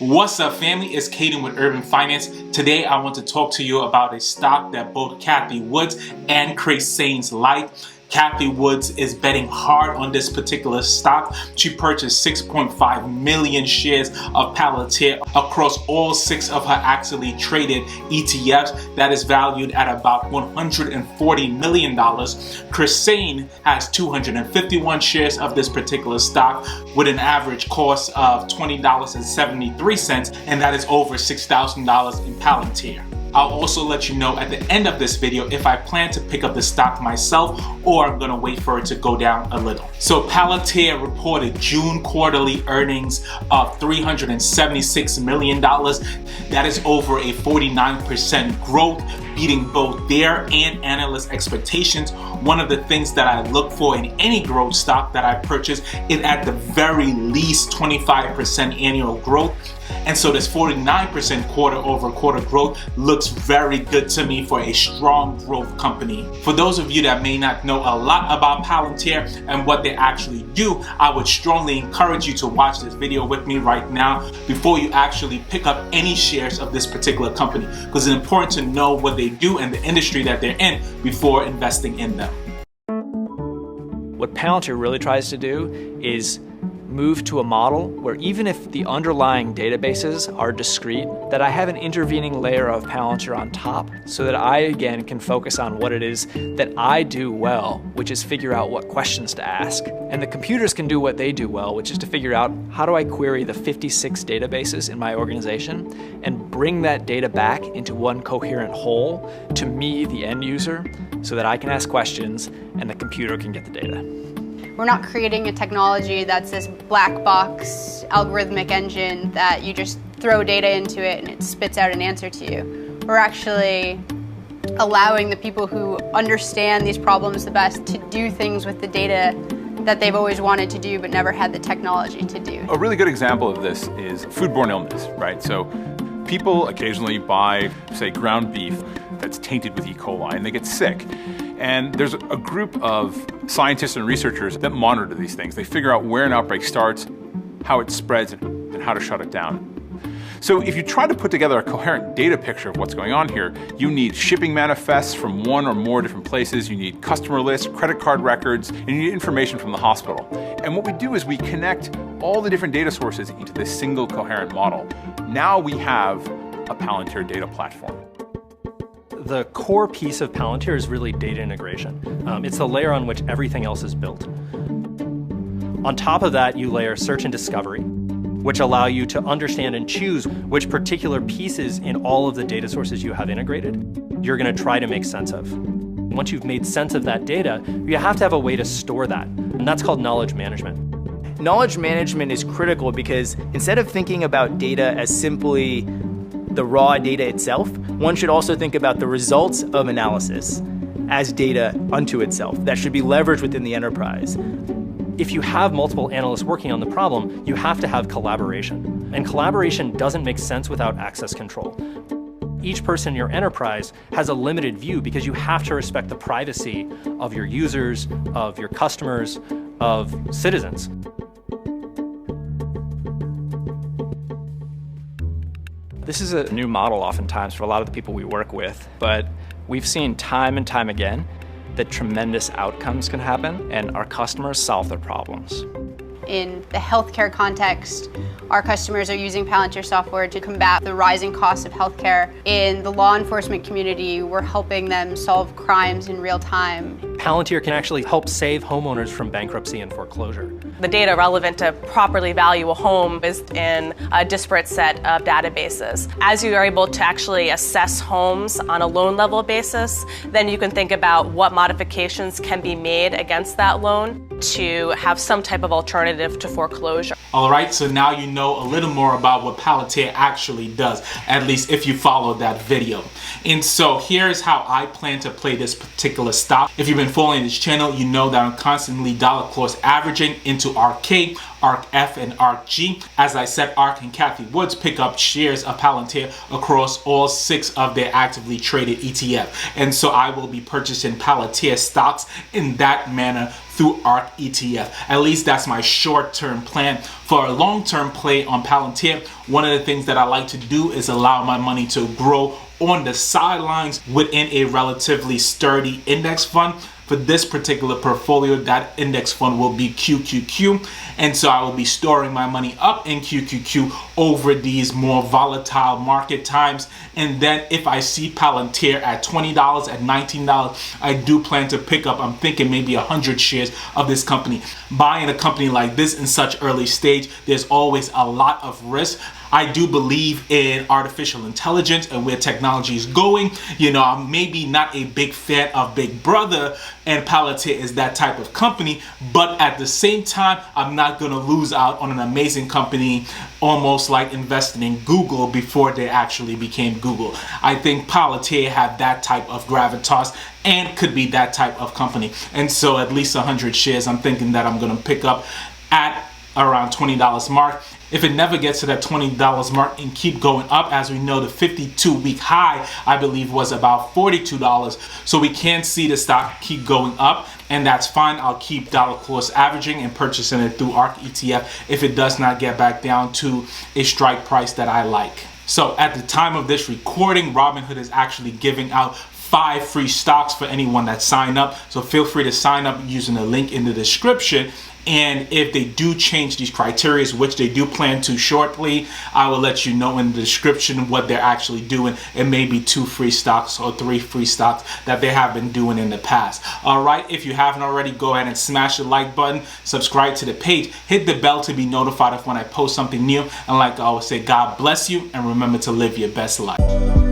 What's up, family? It's Cathie with Urban Finance. Today I want to talk to you about a stock that both Cathie Woods and Sain like. Cathie Woods is betting hard on this particular stock. She purchased 6.5 million shares of Palantir across all 6 of her actively traded ETFs. That is valued at about $140 million. Sain has 251 shares of this particular stock with an average cost of $20.73, and that is over $6,000 in Palantir. I'll also let you know at the end of this video if I plan to pick up the stock myself or I'm gonna wait for it to go down a little. So Palantir reported June quarterly earnings of $376 million. That is over a 49% growth, beating both their and analyst expectations. One of the things that I look for in any growth stock that I purchase is at the very least 25% annual growth. And so this 49% quarter-over-quarter growth looks very good to me for a strong growth company. For those of you that may not know a lot about Palantir and what they actually do, I would strongly encourage you to watch this video with me right now before you actually pick up any shares of this particular company, because it's important to know what they do and the industry that they're in before investing in them. What Palantir really tries to do is move to a model where even if the underlying databases are discrete, that I have an intervening layer of Palantir on top so that I, again, can focus on what it is that I do well, which is figure out what questions to ask. And the computers can do what they do well, which is to figure out how do I query the 56 databases in my organization and bring that data back into one coherent whole to me, the end user, so that I can ask questions and the computer can get the data. We're not creating a technology that's this black box algorithmic engine that you just throw data into it and it spits out an answer to you. We're actually allowing the people who understand these problems the best to do things with the data that they've always wanted to do but never had the technology to do. A really good example of this is foodborne illness, right? So people occasionally buy, say, ground beef that's tainted with E. coli and they get sick. And there's a group of scientists and researchers that monitor these things. They figure out where an outbreak starts, how it spreads, and how to shut it down. So if you try to put together a coherent data picture of what's going on here, you need shipping manifests from one or more different places, you need customer lists, credit card records, and you need information from the hospital. And what we do is we connect all the different data sources into this single coherent model. Now we have a Palantir data platform. The core piece of Palantir is really data integration. It's the layer on which everything else is built. On top of that, you layer search and discovery, which allow you to understand and choose which particular pieces in all of the data sources you have integrated you're going to try to make sense of. Once you've made sense of that data, you have to have a way to store that, and that's called knowledge management. Knowledge management is critical because instead of thinking about data as simply the raw data itself, one should also think about the results of analysis as data unto itself that should be leveraged within the enterprise. If you have multiple analysts working on the problem, you have to have collaboration. And collaboration doesn't make sense without access control. Each person in your enterprise has a limited view because you have to respect the privacy of your users, of your customers, of citizens. This is a new model oftentimes for a lot of the people we work with, but we've seen time and time again that tremendous outcomes can happen and our customers solve their problems. In the healthcare context, our customers are using Palantir software to combat the rising costs of healthcare. In the law enforcement community, we're helping them solve crimes in real time. Palantir can actually help save homeowners from bankruptcy and foreclosure. The data relevant to properly value a home is in a disparate set of databases. As you are able to actually assess homes on a loan level basis, then you can think about what modifications can be made against that loan to have some type of alternative to foreclosure. All right, so now you know a little more about what Palantir actually does, at least if you followed that video. And so here's how I plan to play this particular stock. If you've been following this channel, you know that I'm constantly dollar cost averaging into Arkk, ArkF, and ArkG. As I said, Arkk and Cathie Woods pick up shares of Palantir across all 6 of their actively traded ETF. And so I will be purchasing Palantir stocks in that manner through Arkk ETF. At least that's my short-term plan. For a long-term play on Palantir, one of the things that I like to do is allow my money to grow on the sidelines within a relatively sturdy index fund. For this particular portfolio, that index fund will be QQQ, and so I will be storing my money up in QQQ over these more volatile market times. And then if I see Palantir at $20, at $19, I do plan to pick up, I'm thinking maybe 100 shares of this company. Buying a company like this in such early stage, there's always a lot of risk. I do believe in artificial intelligence and where technology is going. You know, I'm maybe not a big fan of Big Brother, and Palantir is that type of company, but at the same time, I'm not going to lose out on an amazing company, almost like investing in Google before they actually became Google. I think Palantir have that type of gravitas and could be that type of company. And so at least 100 shares, I'm thinking that I'm going to pick up at around $20 mark. If it never gets to that $20 mark and keep going up, as we know, the 52-week high, I believe, was about $42. So we can see the stock keep going up, and that's fine. I'll keep dollar cost averaging and purchasing it through Arkk ETF if it does not get back down to a strike price that I like. So at the time of this recording, Robinhood is actually giving out 5 free stocks for anyone that sign up. So feel free to sign up using the link in the description. And if they do change these criteria, which they do plan to shortly, I will let you know in the description what they're actually doing. It may be 2 free stocks or 3 free stocks that they have been doing in the past. All right, if you haven't already, go ahead and smash the like button, subscribe to the page, hit the bell to be notified of when I post something new. And like I always say, God bless you, and remember to live your best life.